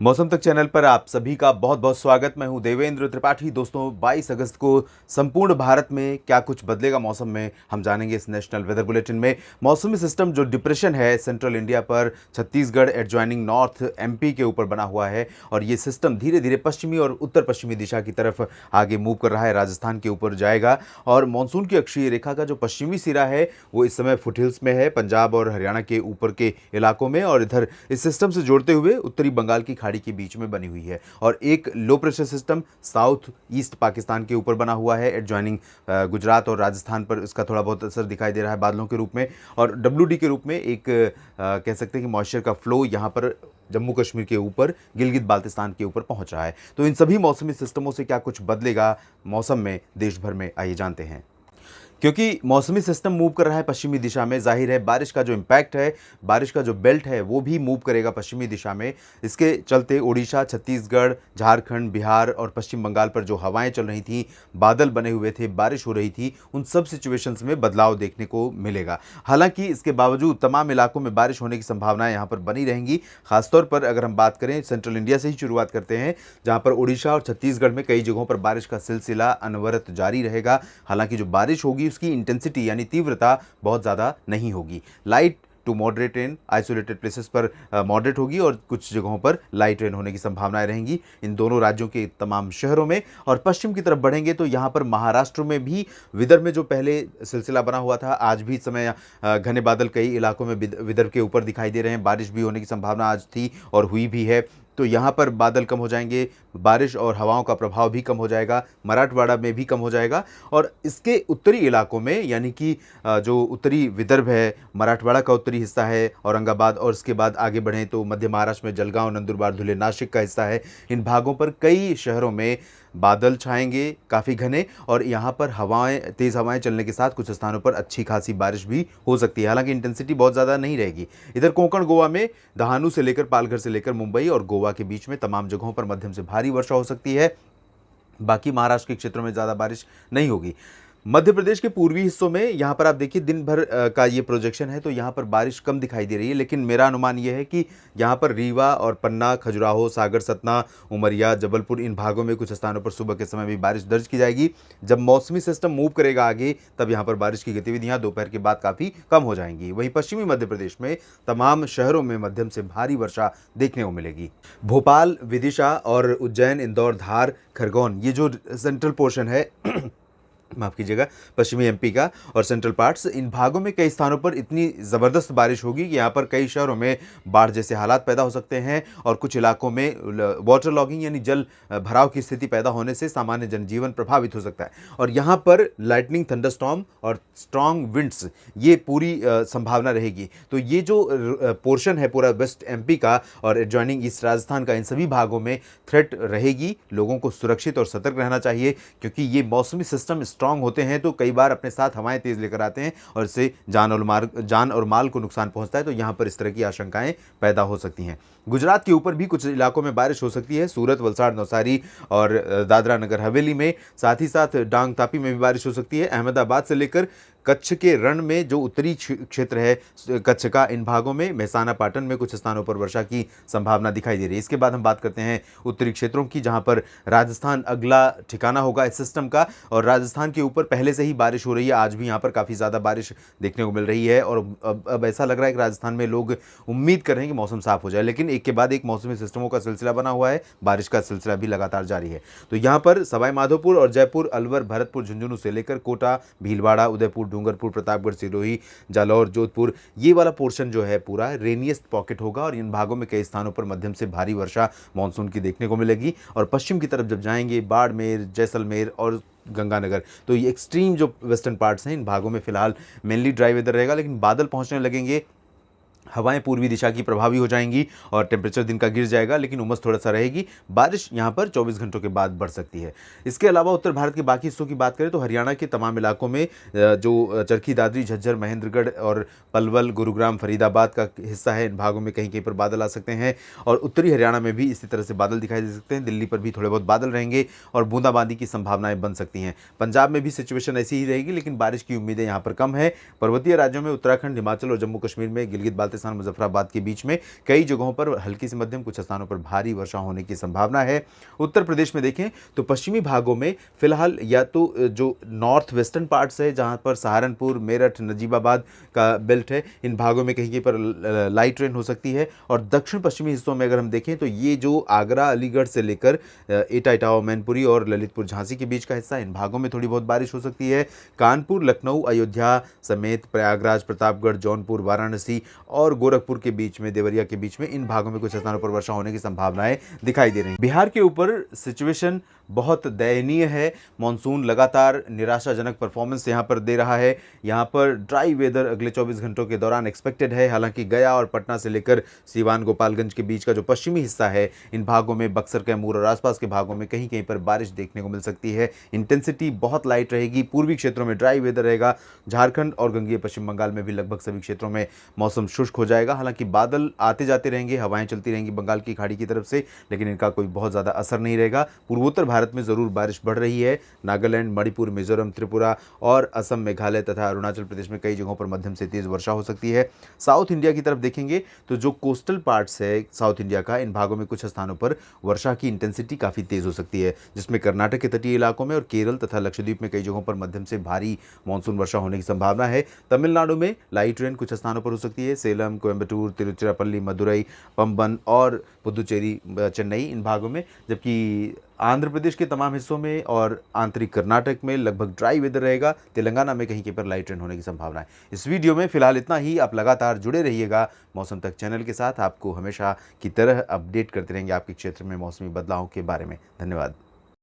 मौसम तक चैनल पर आप सभी का बहुत बहुत स्वागत। मैं हूं देवेंद्र त्रिपाठी। दोस्तों 22 अगस्त को संपूर्ण भारत में क्या कुछ बदलेगा मौसम में, हम जानेंगे इस नेशनल वेदर बुलेटिन में। मौसमी सिस्टम जो डिप्रेशन है सेंट्रल इंडिया पर, छत्तीसगढ़ एडजॉइनिंग नॉर्थ एमपी के ऊपर बना हुआ है और ये सिस्टम धीरे धीरे पश्चिमी और उत्तर पश्चिमी दिशा की तरफ आगे मूव कर रहा है, राजस्थान के ऊपर जाएगा। और मानसून की अक्षीय रेखा का जो पश्चिमी सिरा है वो इस समय फुटहिल्स में है, पंजाब और हरियाणा के ऊपर के इलाकों में, और इधर इस सिस्टम से जोड़ते हुए उत्तरी बंगाल की खाड़ी के बीच में बनी हुई है। और एक low pressure system south east Pakistan के ऊपर बना हुआ है, एडजॉइनिंग गुजरात और राजस्थान पर इसका थोड़ा बहुत असर दिखाई दे रहा है बादलों के रूप में। और डब्ल्यूडी के रूप में एक कह सकते हैं कि मॉइस्चर का फ्लो यहाँ पर जम्मू कश्मीर के ऊपर, गिलगित बाल्टिस्तान के ऊपर पहुंच रहा है। तो इन सभी मौसमी सिस्टमों से क्या कुछ बदलेगा मौसम में देश भर में, आइए जानते हैं। क्योंकि मौसमी सिस्टम मूव कर रहा है पश्चिमी दिशा में, जाहिर है बारिश का जो इम्पैक्ट है, बारिश का जो बेल्ट है वो भी मूव करेगा पश्चिमी दिशा में। इसके चलते ओडिशा, छत्तीसगढ़, झारखंड, बिहार और पश्चिम बंगाल पर जो हवाएं चल रही थी, बादल बने हुए थे, बारिश हो रही थी, उन सब सिचुएशंस में बदलाव देखने को मिलेगा। हालांकि इसके बावजूद तमाम इलाकों में बारिश होने की संभावनाएं यहाँ पर बनी रहेंगी। खासतौर पर अगर हम बात करें सेंट्रल इंडिया से ही शुरुआत करते हैं, जहाँ पर ओडिशा और छत्तीसगढ़ में कई जगहों पर बारिश का सिलसिला अनवरत जारी रहेगा। हालांकि जो बारिश होगी उसकी इंटेंसिटी यानी तीव्रता बहुत ज़्यादा नहीं होगी। Light to moderate rain isolated places पर मॉडरेट होगी और कुछ जगहों पर लाइट रेन होने की संभावनाएं रहेंगी इन दोनों राज्यों के तमाम शहरों में। और पश्चिम की तरफ बढ़ेंगे तो यहाँ पर महाराष्ट्र में भी विदर्भ में जो पहले सिलसिला बना हुआ था, आज भी इस समय घने बादल कई इलाकों में विदर्भ के ऊपर दिखाई दे रहे हैं। बारिश भी होने की संभावना आज थी और हुई भी है। तो यहाँ पर बादल कम हो जाएंगे, बारिश और हवाओं का प्रभाव भी कम हो जाएगा, मराठवाड़ा में भी कम हो जाएगा। और इसके उत्तरी इलाकों में यानी कि जो उत्तरी विदर्भ है, मराठवाड़ा का उत्तरी हिस्सा है, औरंगाबाद, और इसके बाद आगे बढ़ें तो मध्य महाराष्ट्र में जलगांव, नंदुरबार, धुले, नासिक का हिस्सा है। इन भागों पर कई शहरों में बादल छाएंगे काफ़ी घने, और यहाँ पर हवाएं, तेज़ हवाएं चलने के साथ कुछ स्थानों पर अच्छी खासी बारिश भी हो सकती है। हालांकि इंटेंसिटी बहुत ज़्यादा नहीं रहेगी। इधर कोंकण गोवा में दहानू से लेकर पालघर से लेकर मुंबई और गोवा के बीच में तमाम जगहों पर मध्यम से भारी वर्षा हो सकती है। बाकी महाराष्ट्र के क्षेत्रों में ज़्यादा बारिश नहीं होगी। मध्य प्रदेश के पूर्वी हिस्सों में यहाँ पर आप देखिए दिन भर का ये प्रोजेक्शन है, तो यहाँ पर बारिश कम दिखाई दे रही है। लेकिन मेरा अनुमान ये है कि यहाँ पर रीवा और पन्ना, खजुराहो, सागर, सतना, उमरिया, जबलपुर, इन भागों में कुछ स्थानों पर सुबह के समय भी बारिश दर्ज की जाएगी। जब मौसमी सिस्टम मूव करेगा आगे, तब यहाँ पर बारिश की गतिविधियाँ दोपहर के बाद काफ़ी कम हो जाएंगी। वहीं पश्चिमी मध्य प्रदेश में तमाम शहरों में मध्यम से भारी वर्षा देखने को मिलेगी। भोपाल, विदिशा और उज्जैन, इंदौर, धार, खरगोन, ये जो सेंट्रल पोर्शन है माफ़ कीजिएगा, पश्चिमी एमपी का और सेंट्रल पार्ट्स, इन भागों में कई स्थानों पर इतनी ज़बरदस्त बारिश होगी कि यहाँ पर कई शहरों में बाढ़ जैसे हालात पैदा हो सकते हैं। और कुछ इलाकों में वाटर लॉगिंग यानी जल भराव की स्थिति पैदा होने से सामान्य जनजीवन प्रभावित हो सकता है। और यहाँ पर लाइटनिंग, थंडरस्टॉर्म और स्ट्रॉन्ग विंड्स, ये पूरी संभावना रहेगी। तो ये जो पोर्शन है पूरा वेस्ट एमपी का और एडजॉइनिंग ईस्ट राजस्थान का, इन सभी भागों में थ्रेट रहेगी। लोगों को सुरक्षित और सतर्क रहना चाहिए, क्योंकि ये मौसमी सिस्टम स्ट्रांग होते हैं तो कई बार अपने साथ हवाएं तेज लेकर आते हैं और इससे जान और माल को नुकसान पहुंचता है। तो यहां पर इस तरह की आशंकाएं पैदा हो सकती हैं। गुजरात के ऊपर भी कुछ इलाकों में बारिश हो सकती है, सूरत, वलसाड़, नवसारी और दादरा नगर हवेली में, साथ ही साथ डांग, तापी में भी बारिश हो सकती है। अहमदाबाद से लेकर कच्छ के रण में जो उत्तरी क्षेत्र है कच्छ का, इन भागों में, मेहसाना, पाटन में कुछ स्थानों पर वर्षा की संभावना दिखाई दे रही है। इसके बाद हम बात करते हैं उत्तरी क्षेत्रों की, जहां पर राजस्थान अगला ठिकाना होगा इस सिस्टम का। और राजस्थान के ऊपर पहले से ही बारिश हो रही है, आज भी यहाँ पर काफ़ी ज़्यादा बारिश देखने को मिल रही है। और अब ऐसा लग रहा है कि राजस्थान में लोग उम्मीद कर रहे हैं कि मौसम साफ हो जाए, लेकिन एक के बाद एक मौसमी सिस्टमों का सिलसिला बना हुआ है, बारिश का सिलसिला भी लगातार जारी है। तो यहाँ पर सवाई माधोपुर और जयपुर, अलवर, भरतपुर, झुंझुनू से लेकर कोटा, भीलवाड़ा, उदयपुर, डूंगरपुर, प्रतापगढ़, सिरोही, जालौर, जोधपुर, ये वाला पोर्शन जो है पूरा रेनिएस्ट पॉकेट होगा। और इन भागों में कई स्थानों पर मध्यम से भारी वर्षा मानसून की देखने को मिलेगी। और पश्चिम की तरफ जब जाएंगे, बाड़मेर, जैसलमेर और गंगानगर, तो ये एक्सट्रीम जो वेस्टर्न पार्ट्स हैं, इन भागों में फिलहाल मेनली ड्राई वेदर रहेगा। लेकिन बादल पहुंचने लगेंगे, हवाएं पूर्वी दिशा की प्रभावी हो जाएंगी और टेम्परेचर दिन का गिर जाएगा, लेकिन उमस थोड़ा सा रहेगी। बारिश यहां पर 24 घंटों के बाद बढ़ सकती है। इसके अलावा उत्तर भारत के बाकी हिस्सों की बात करें तो हरियाणा के तमाम इलाकों में जो चरखी दादरी, झज्जर, महेंद्रगढ़ और पलवल, गुरुग्राम, फरीदाबाद का हिस्सा है, इन भागों में कहीं कहीं पर बादल आ सकते हैं। और उत्तरी हरियाणा में भी इसी तरह से बादल दिखाई दे सकते हैं। दिल्ली पर भी थोड़े बहुत बादल रहेंगे और बूंदाबांदी की संभावनाएं बन सकती हैं। पंजाब में भी सिचुएशन ऐसी ही रहेगी, लेकिन बारिश की उम्मीदें यहाँ पर कम है। पर्वतीय राज्यों में उत्तराखंड, हिमाचल और जम्मू कश्मीर में, गिलगित बाल्टिस्तान राजस्थान मुजफ्फराबाद के बीच में कई जगहों पर हल्की से मध्यम, कुछ स्थानों पर भारी वर्षा होने की संभावना है। उत्तर प्रदेश में देखें तो पश्चिमी भागों में फिलहाल या तो जो नॉर्थ वेस्टर्न पार्ट्स है, जहां पर सहारनपुर, मेरठ, नजीबाबाद का बेल्ट है, इन भागों में कहीं कहीं पर लाइट रेन हो सकती है। और दक्षिण पश्चिमी हिस्सों में अगर हम देखें तो ये जो आगरा, अलीगढ़ से लेकर एटा, इटावा, मैनपुरी और ललितपुर, झांसी के बीच का हिस्सा, इन भागों में थोड़ी बहुत बारिश हो सकती है। कानपुर, लखनऊ, अयोध्या समेत प्रयागराज, प्रतापगढ़, जौनपुर, वाराणसी और गोरखपुर के बीच में, देवरिया के बीच में, इन भागों में कुछ स्थानों पर वर्षा होने की संभावनाएं दिखाई दे रही हैं। बिहार के ऊपर सिचुएशन बहुत दयनीय है। मॉनसून लगातार निराशाजनक परफॉर्मेंस यहां पर दे रहा है। यहां पर ड्राई वेदर अगले 24 घंटों के दौरान एक्सपेक्टेड है। हालांकि गया और पटना से लेकर सीवान, गोपालगंज के बीच का जो पश्चिमी हिस्सा है, इन भागों में, बक्सर, कैमूर और आसपास के भागों में कहीं कहीं पर बारिश देखने को मिल सकती है। इंटेंसिटी बहुत लाइट रहेगी। पूर्वी क्षेत्रों में ड्राई वेदर रहेगा। झारखंड और गंगेय पश्चिम बंगाल में भी लगभग सभी क्षेत्रों में मौसम शुष्क हो जाएगा। हालांकि बादल आते जाते रहेंगे, हवाएं चलती रहेंगी बंगाल की खाड़ी की तरफ से, लेकिन इनका कोई बहुत ज़्यादा असर नहीं रहेगा। पूर्वोत्तर भारत में ज़रूर बारिश बढ़ रही है। नागालैंड, मणिपुर, मिजोरम, त्रिपुरा और असम, मेघालय तथा अरुणाचल प्रदेश में कई जगहों पर मध्यम से तेज वर्षा हो सकती है। साउथ इंडिया की तरफ देखेंगे तो जो कोस्टल पार्ट्स है साउथ इंडिया का, इन भागों में कुछ स्थानों पर वर्षा की इंटेंसिटी काफ़ी तेज हो सकती है, जिसमें कर्नाटक के तटीय इलाकों में और केरल तथा लक्षद्वीप में कई जगहों पर मध्यम से भारी मानसून वर्षा होने की संभावना है। तमिलनाडु में लाइट रेन कुछ स्थानों पर हो सकती है। सेलम, कोयम्बटूर, तिरुचिरापल्ली, मदुरई, पंबन और पुदुचेरी, चेन्नई, इन भागों में, जबकि आंध्र प्रदेश के तमाम हिस्सों में और आंतरिक कर्नाटक में लगभग ड्राई वेदर रहेगा। तेलंगाना में कहीं कहीं पर लाइट रेन होने की संभावना है। इस वीडियो में फिलहाल इतना ही। आप लगातार जुड़े रहिएगा मौसम तक चैनल के साथ। आपको हमेशा की तरह अपडेट करते रहेंगे आपके क्षेत्र में मौसमी बदलावों के बारे में। धन्यवाद।